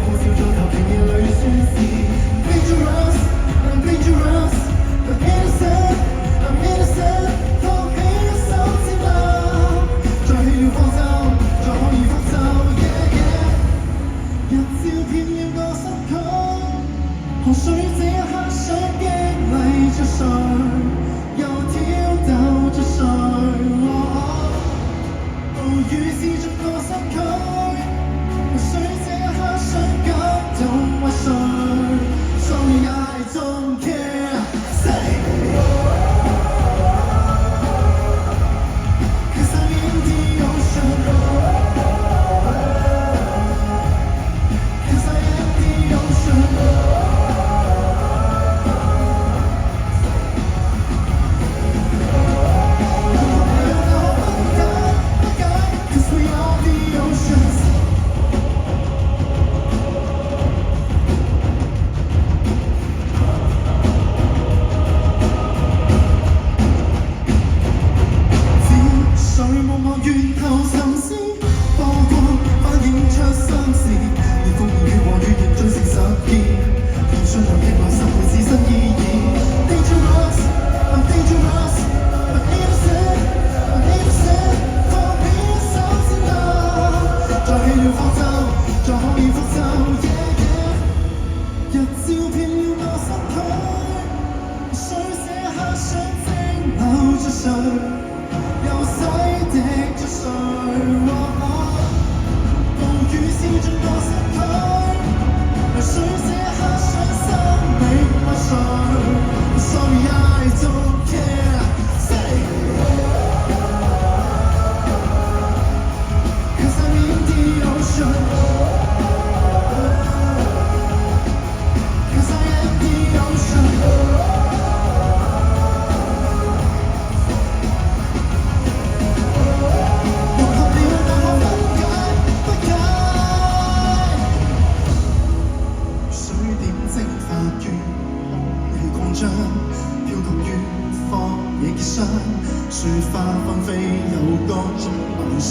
呼召在頭平面裏宣示 Dangerous, I'm dangerous, I'm innocent, I'm innocent 托起一手接納，再起了方舟，再可以復仇 yeah, yeah 日照遍了我身軀，河水這一刻想激勵着誰，又挑逗着誰暴雨刺進我身軀，河水這一刻想感動為誰 Sorry I don't care Say Cause I'm in the ocean Cause I am the ocean Cause we are the oceans只水望望源頭沉思，波光反映出相思，而風言語和語言最誠實見，現信任亦來拾回自身意義 Dangerous, I'm dangerous, I'm innocent, I'm innocent 托起一手接納，再起了方舟，再可以復仇 yeah, yeah 日照遍了我身軀，水這一刻想蒸餾着誰又洗滌着誰暴雨刺進我身軀，水這一刻想生命為誰 Sorry I don't care Say Cause I'm in the ocean Cause I am the ocean水點蒸發於夜光漿，飄曲於荒野結霜，雪花紛飛有各種幻想。